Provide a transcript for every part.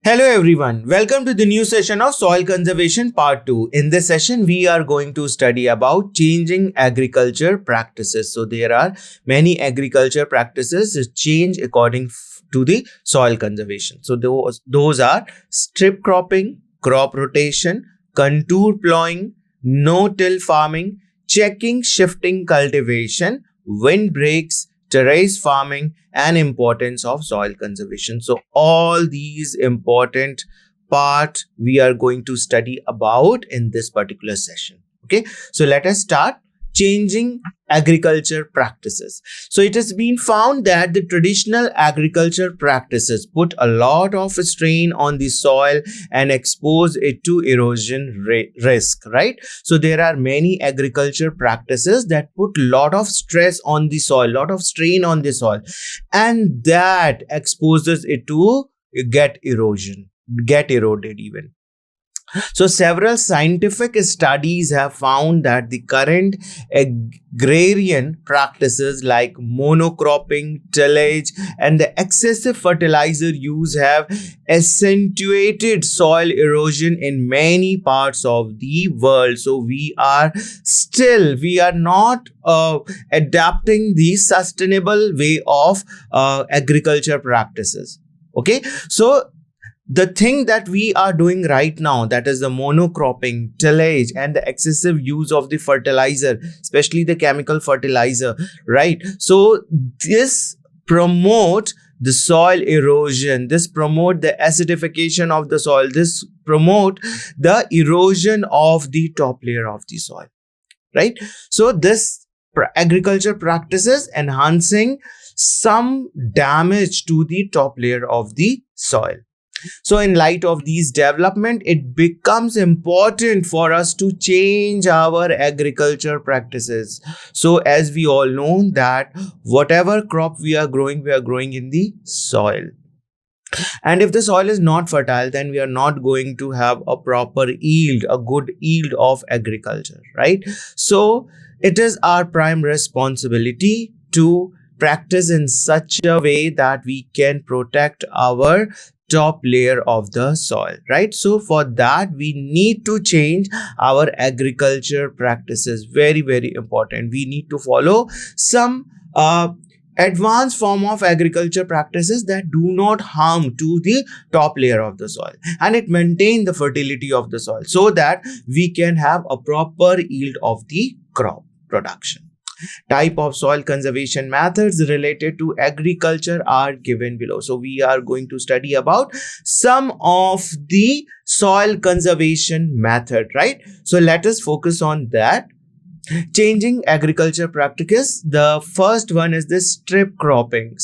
Hello everyone, welcome to the new session of Soil Conservation Part 2. In this session, we are going to study about changing agriculture practices. So there are many agriculture practices that change according to the soil conservation. So those are strip cropping, crop rotation, contour ploughing, no-till farming, checking shifting cultivation, wind breaks, terrace farming, and importance of soil conservation. So all these important part we are going to study about in this particular session. Okay, so let us start. Changing agriculture practices. So it has been found that the traditional agriculture practices put a lot of strain on the soil and expose it to erosion risk, right? So there are many agriculture practices that put a lot of stress on the soil, lot of strain on the soil, and that exposes it to get eroded even. So several scientific studies have found that the current agrarian practices like monocropping, tillage, and the excessive fertilizer use have accentuated soil erosion in many parts of the world. So we are not adapting the sustainable way of agriculture practices. Okay, so the thing that we are doing right now, that is the monocropping, tillage, and the excessive use of the fertilizer, especially the chemical fertilizer, right? So this promote the soil erosion, this promote the acidification of the soil, this promote the erosion of the top layer of the soil, right? So this agriculture practices enhancing some damage to the top layer of the soil. So in light of these development, it becomes important for us to change our agriculture practices. So as we all know that whatever crop we are growing in the soil. And if the soil is not fertile, then we are not going to have a proper yield, a good yield of agriculture, right? So it is our prime responsibility to practice in such a way that we can protect our top layer of the soil, right? So for that we need to change our agriculture practices. Very, very important. We need to follow some advanced form of agriculture practices that do not harm to the top layer of the soil, and it maintain the fertility of the soil so that we can have a proper yield of the crop production. Type of soil conservation methods related to agriculture are given below. So we are going to study about some of the soil conservation method, right? So let us focus on that. Changing agriculture practices. The first one is the strip cropping.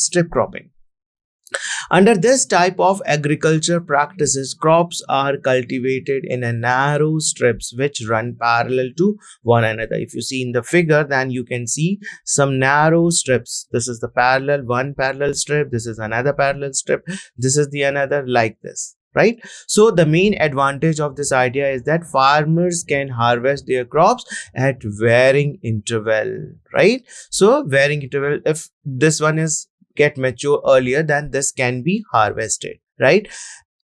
Under this type of agriculture practices, crops are cultivated in a narrow strips which run parallel to one another. If you see in the figure, then you can see some narrow strips. This is the one parallel strip. This is another parallel strip. This is the another, like this, right? So the main advantage of this idea is that farmers can harvest their crops at varying interval, right? So varying interval, if this one is get mature earlier, then this can be harvested, right?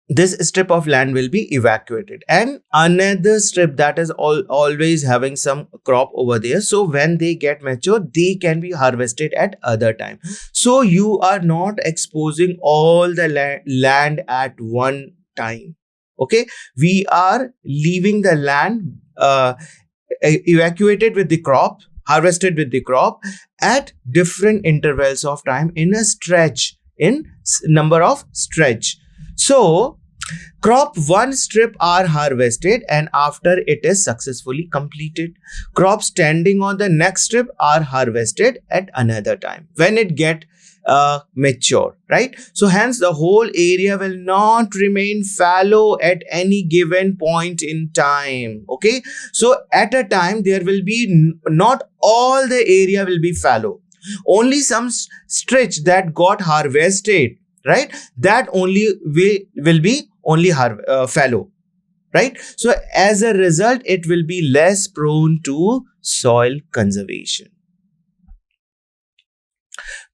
This strip of land will be evacuated, and another strip that is always having some crop over there. So when they get mature, they can be harvested at other time. So you are not exposing all the land at one time. Okay, we are leaving the land evacuated with the crop, harvested with the crop at different intervals of time in a stretch, in number of stretch. So crop one strip are harvested, and after it is successfully completed, crops standing on the next strip are harvested at another time when it get mature, right? So hence the whole area will not remain fallow at any given point in time. Okay, so at a time there will be not all the area will be fallow, only some stretch that got harvested, right? That only will be only fallow, right? So as a result, it will be less prone to soil conservation.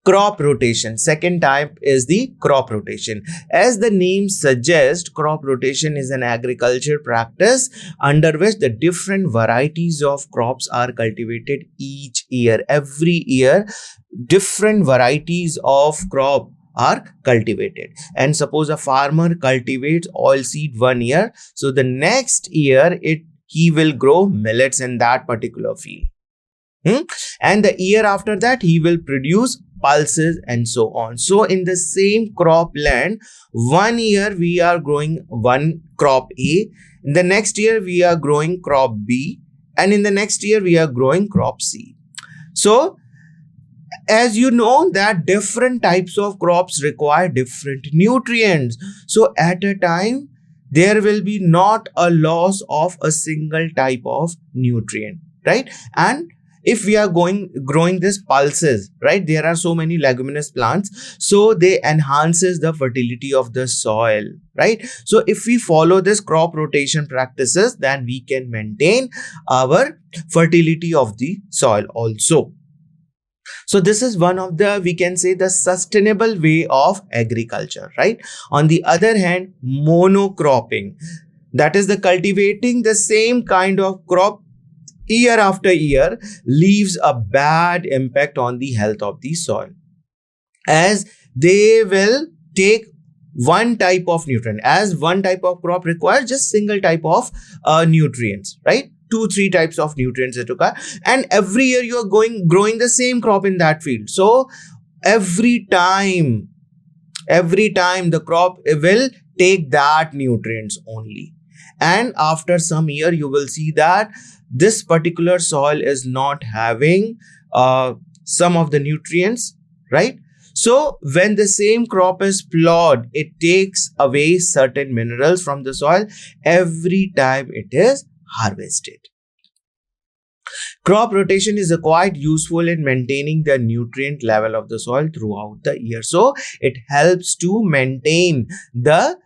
crop rotation. Second type is the crop rotation. As the name suggests, crop rotation is an agriculture practice under which the different varieties of crops are cultivated each year. Every year, different varieties of crop are cultivated. And suppose a farmer cultivates oilseed one year, so the next year he will grow millets in that particular field. And the year after that, he will produce pulses and so on. So in the same crop land, one year we are growing one crop A, in the next year we are growing crop B, and in the next year we are growing crop C. So as you know that different types of crops require different nutrients. So at a time, there will be not a loss of a single type of nutrient, right? And if we are growing this pulses, right, there are so many leguminous plants, so they enhances the fertility of the soil, right? So if we follow this crop rotation practices, then we can maintain our fertility of the soil also. So this is one of the, we can say, the sustainable way of agriculture, right? On the other hand, monocropping, that is the cultivating the same kind of crop year after year, leaves a bad impact on the health of the soil, as they will take one type of nutrient, as one type of crop requires just single type of nutrients, right? 2-3 types of nutrients that occur, and every year you are growing the same crop in that field. So every time the crop will take that nutrients only, and after some year you will see that this particular soil is not having some of the nutrients, right? So when the same crop is plowed, it takes away certain minerals from the soil every time it is harvested. Crop rotation is quite useful in maintaining the nutrient level of the soil throughout the year. So it helps to maintain the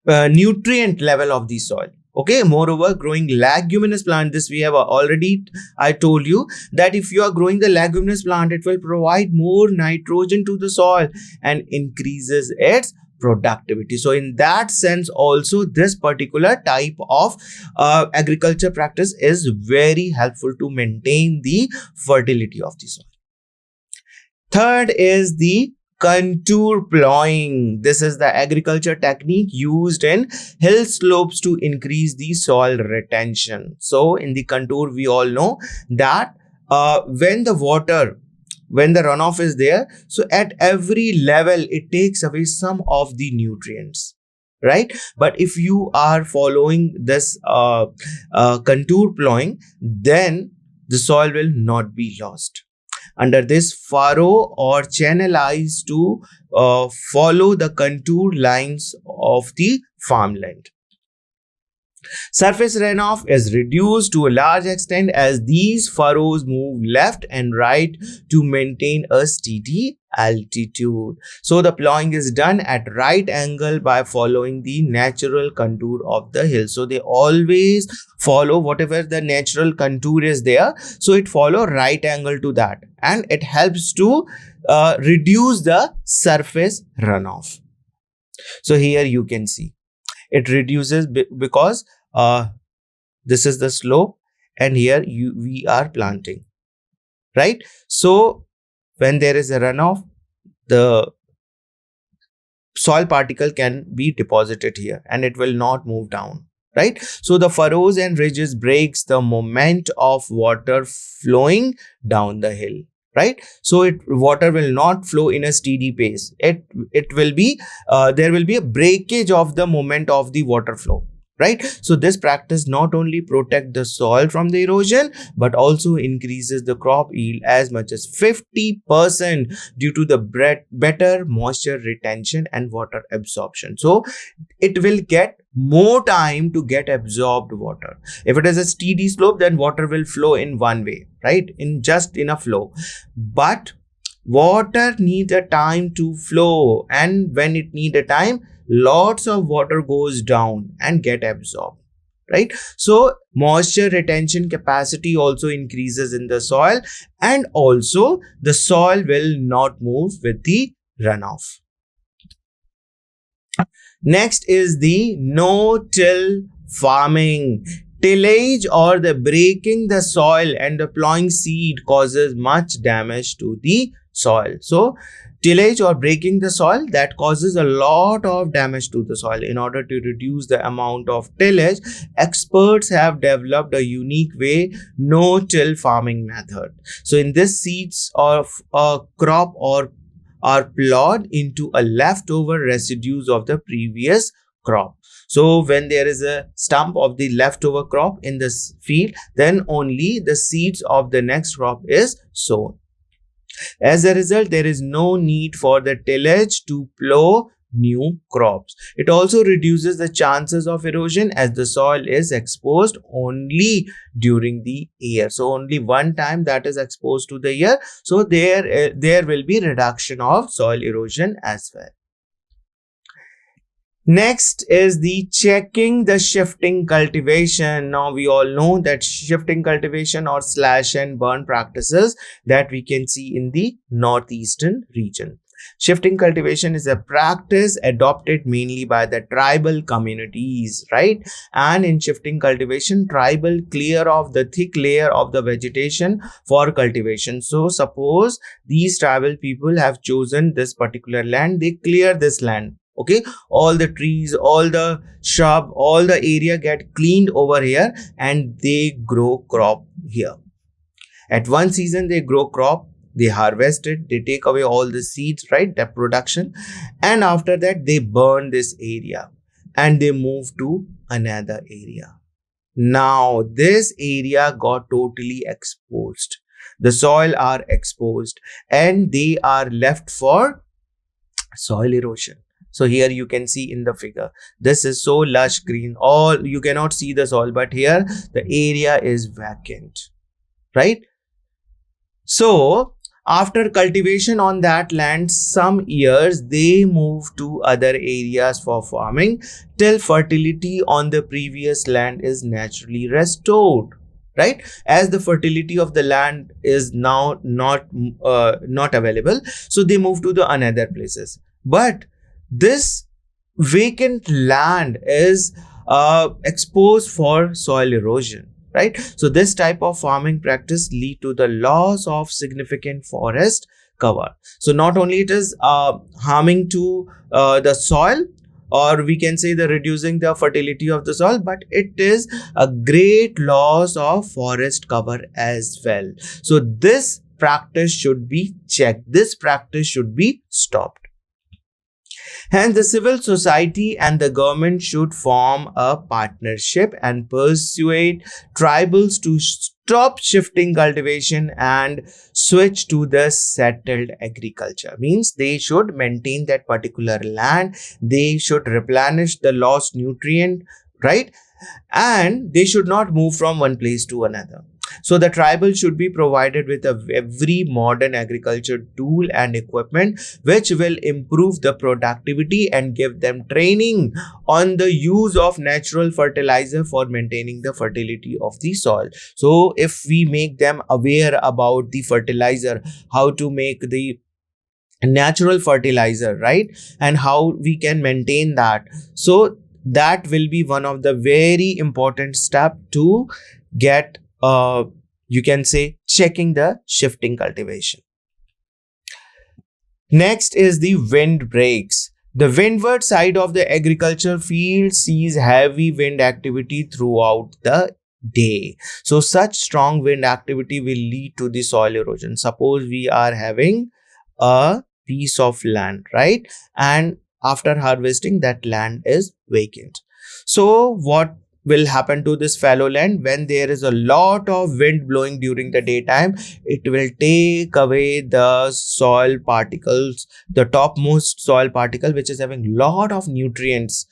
nutrient level of the soil. Okay, moreover, growing leguminous plant, this we have already, I told you that if you are growing the leguminous plant, it will provide more nitrogen to the soil and increases its productivity. So in that sense also, this particular type of agriculture practice is very helpful to maintain the fertility of the soil. Third is the contour ploughing. This is the agriculture technique used in hill slopes to increase the soil retention. So in the contour, we all know that when the runoff is there, so at every level it takes away some of the nutrients, right? But if you are following this contour ploughing, then the soil will not be lost. Under this, furrow or channelize to follow the contour lines of the farmland. Surface runoff is reduced to a large extent as these furrows move left and right to maintain a steady altitude. So the ploughing is done at right angle by following the natural contour of the hill. So they always follow whatever the natural contour is there. So it follow right angle to that, and it helps to reduce the surface runoff. So here you can see it reduces because this is the slope, and here we are planting, right? So when there is a runoff, the soil particle can be deposited here and it will not move down, right? So the furrows and ridges breaks the moment of water flowing down the hill, right? So water will not flow in a steady pace. It will be there will be a breakage of the moment of the water flow, right? So this practice not only protect the soil from the erosion, but also increases the crop yield as much as 50% due to the better moisture retention and water absorption. So it will get more time to get absorbed water. If it is a steady slope, then water will flow in one way, right? In a flow. But water needs a time to flow, and when it needs a time, lots of water goes down and get absorbed, right? So moisture retention capacity also increases in the soil, and also the soil will not move with the runoff. Next is the no-till farming. Tillage or the breaking the soil and the ploughing seed causes much damage to the soil. So tillage or breaking the soil, that causes a lot of damage to the soil. In order to reduce the amount of tillage, experts have developed a unique way no-till farming method. So in this, seeds of a crop or are plowed into a leftover residues of the previous crop. So when there is a stump of the leftover crop in this field, then only the seeds of the next crop is sown. As a result, there is no need for the tillage to plow new crops. It also reduces the chances of erosion as the soil is exposed only during the year. So only one time that is exposed to the year. So there will be reduction of soil erosion as well. Next is the checking the shifting cultivation. Now we all know that shifting cultivation or slash and burn practices that we can see in the northeastern region. Shifting cultivation is a practice adopted mainly by the tribal communities, right? And in shifting cultivation, tribal clear off the thick layer of the vegetation for cultivation. So suppose these tribal people have chosen this particular land, they clear this land. Okay, all the trees, all the shrub, all the area get cleaned over here and they grow crop here. At one season, they grow crop, they harvest it, they take away all the seeds, right, the production, and after that they burn this area and they move to another area. Now this area got totally exposed. The soil are exposed and they are left for soil erosion. So here you can see in the figure, this is so lush green, all you cannot see the soil, but here the area is vacant, right? So after cultivation on that land, some years they move to other areas for farming till fertility on the previous land is naturally restored, right? As the fertility of the land is now not available, so they move to the another places. But this vacant land is exposed for soil erosion, right? So this type of farming practice lead to the loss of significant forest cover. So not only it is harming to the soil, or we can say the reducing the fertility of the soil, but it is a great loss of forest cover as well. So this practice should be checked. This practice should be stopped. Hence, the civil society and the government should form a partnership and persuade tribals to stop shifting cultivation and switch to the settled agriculture. Means they should maintain that particular land, they should replenish the lost nutrient, right? And they should not move from one place to another. So the tribal should be provided with every modern agriculture tool and equipment which will improve the productivity and give them training on the use of natural fertilizer for maintaining the fertility of the soil. So if we make them aware about the fertilizer, how to make the natural fertilizer, right, and how we can maintain that, so that will be one of the very important step to get you can say checking the shifting cultivation. Next is the wind breaks. The windward side of the agriculture field sees heavy wind activity throughout the day. So such strong wind activity will lead to the soil erosion. Suppose we are having a piece of land, right, and after harvesting that land is vacant. So what will happen to this fallow land? When there is a lot of wind blowing during the daytime, it will take away the soil particles, the topmost soil particle which is having lot of nutrients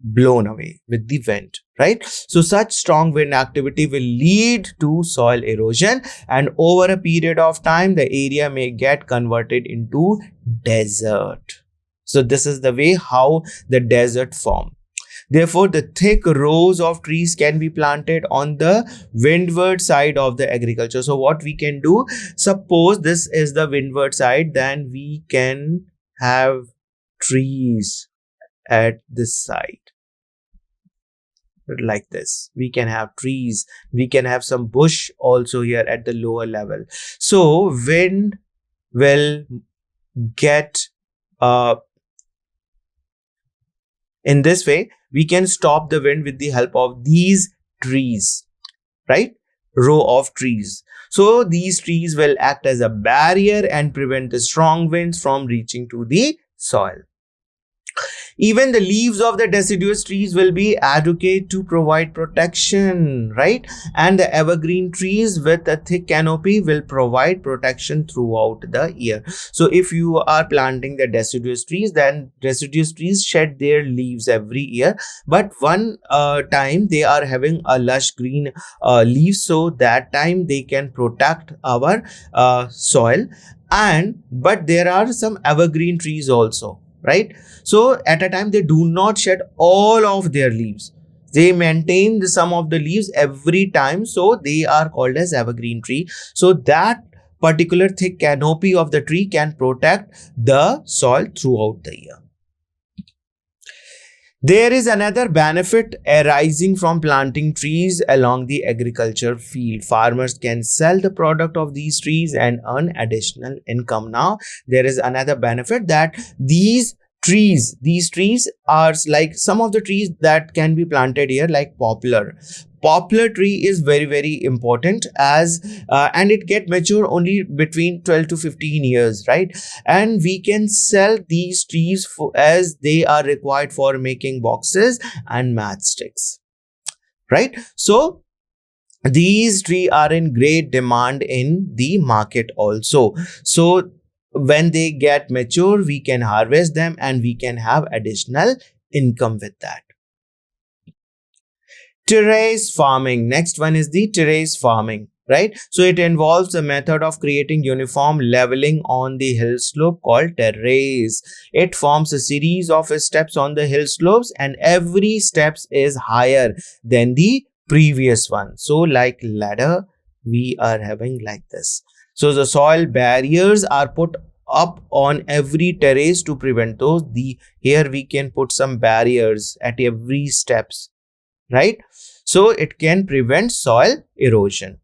blown away with the wind, right? So such strong wind activity will lead to soil erosion, and over a period of time the area may get converted into desert. So this is the way how the desert form. Therefore, the thick rows of trees can be planted on the windward side of the agriculture. So what we can do, suppose this is the windward side, then we can have trees at this side like this. We can have trees, we can have some bush also here at the lower level. So wind will get in this way, we can stop the wind with the help of these trees, right? Row of trees. So these trees will act as a barrier and prevent the strong winds from reaching to the soil. Even the leaves of the deciduous trees will be adequate to provide protection, right? And the evergreen trees with a thick canopy will provide protection throughout the year. So if you are planting the deciduous trees, then deciduous trees shed their leaves every year, but one time they are having a lush green leaves, so that time they can protect our soil. But there are some evergreen trees also, right? So at a time they do not shed all of their leaves, they maintain some of the leaves every time, so they are called as evergreen tree. So that particular thick canopy of the tree can protect the soil throughout the year. There is another benefit arising from planting trees along the agriculture field. Farmers can sell the product of these trees and earn additional income. Now, there is another benefit that these trees are like some of the trees that can be planted here, like poplar. Poplar tree is very important as and it get mature only between 12 to 15 years, right? And we can sell these trees as they are required for making boxes and matchsticks, right? So these trees are in great demand in the market also. So when they get mature, we can harvest them and we can have additional income with that. Terrace farming. Next one is the terrace farming, right? So it involves a method of creating uniform leveling on the hill slope called terrace. It forms a series of steps on the hill slopes and every steps is higher than the previous one. So like ladder, we are having like this. So the soil barriers are put up on every terrace to prevent those. Here we can put some barriers at every steps, right? So it can prevent soil erosion.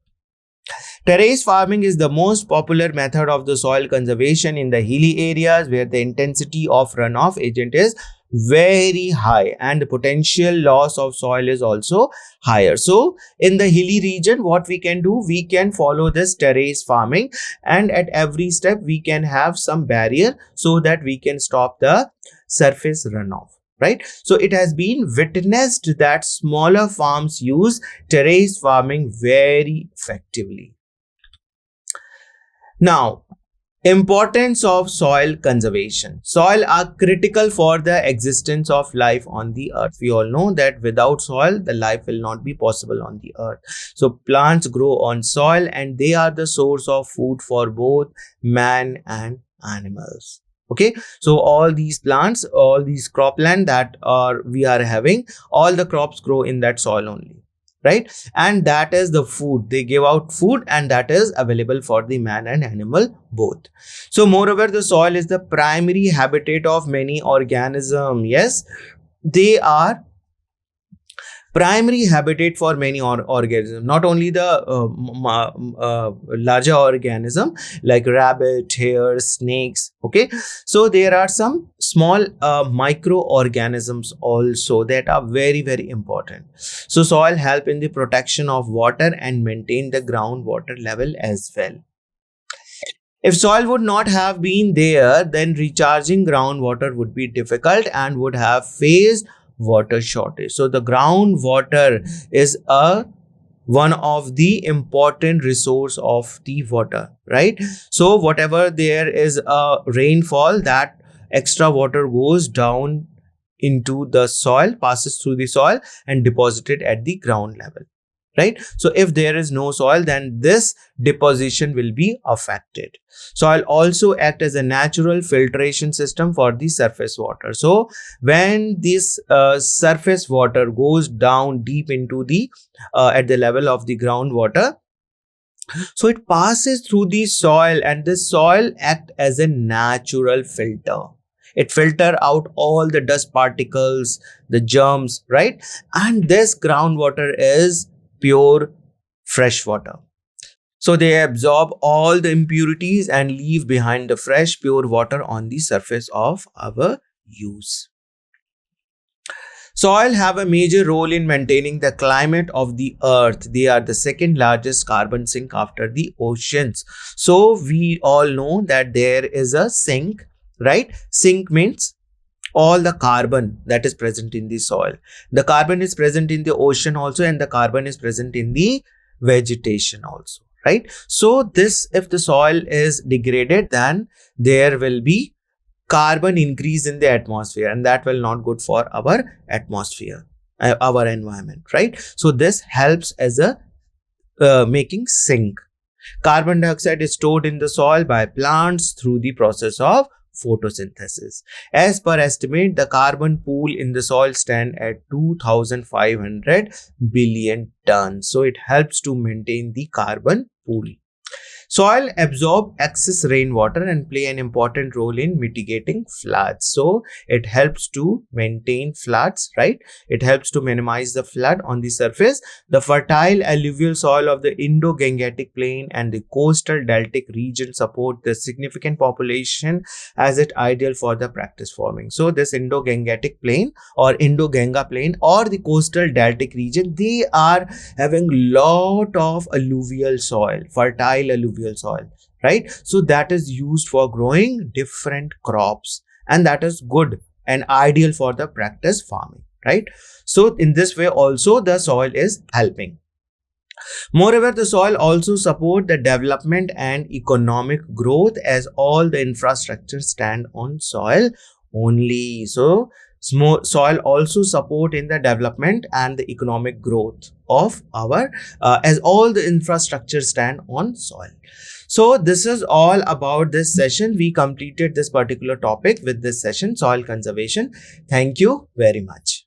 Terrace farming is the most popular method of the soil conservation in the hilly areas where the intensity of runoff agent is very high and the potential loss of soil is also higher. So in the hilly region, what we can do, we can follow this terrace farming and at every step we can have some barrier so that we can stop the surface runoff, right? So it has been witnessed that smaller farms use terrace farming very effectively. Now, importance of soil conservation. Soil are critical for the existence of life on the earth. We all know that without soil, the life will not be possible on the earth. So plants grow on soil and they are the source of food for both man and animals. Okay, so all these plants, all these cropland that we are having, all the crops grow in that soil only, right? And that is the food, they give out food and that is available for the man and animal both. So moreover, the soil is the primary habitat of many organisms. Yes, they are primary habitat for many organisms, not only the larger organism like rabbit, hare, snakes. Okay, so there are some small microorganisms also that are very important. So soil help in the protection of water and maintain the groundwater level as well. If soil would not have been there, then recharging groundwater would be difficult and would have faced water shortage. So the groundwater is one of the important resource of the water, right? So whatever there is a rainfall, that extra water goes down into the soil, passes through the soil and deposited at the ground level. right? So if there is no soil, then this deposition will be affected. Soil also act as a natural filtration system for the surface water. So when this surface water goes down deep into the at the level of the groundwater, so it passes through the soil, and the soil act as a natural filter. It filter out all the dust particles, the germs, right? And this groundwater is pure fresh water. So they absorb all the impurities and leave behind the fresh, pure water on the surface of our use. Soil have a major role in maintaining the climate of the earth. They are the second largest carbon sink after the oceans. So we all know that there is a sink, right? Sink means all the carbon that is present in the soil. The carbon is present in the ocean also, and the carbon is present in the vegetation also, right? So this, if the soil is degraded, then there will be carbon increase in the atmosphere, and that will not good for our atmosphere, our environment, right? So this helps as a making sink. Carbon dioxide is stored in the soil by plants through the process of photosynthesis. As per estimate, the carbon pool in the soil stand at 2500 billion tons. So it helps to maintain the carbon pool. Soil absorb excess rainwater and play an important role in mitigating floods. So it helps to maintain floods, right? It helps to minimize the flood on the surface. The fertile alluvial soil of the Indo-Gangetic Plain and the coastal deltic region support the significant population as it ideal for the practice farming. So this Indo-Gangetic Plain or Indo-Ganga Plain or the coastal deltic region, they are having lot of alluvial soil, fertile alluvial soil, right? So that is used for growing different crops, and that is good and ideal for the practice farming, right? So in this way also the soil is helping. Moreover, the soil also support the development and economic growth, as all the infrastructure stand on soil only. So soil also support in the development and the economic growth of our as all the infrastructure stand on soil. So this is all about this session. We completed this particular topic with this session, soil conservation. Thank you very much.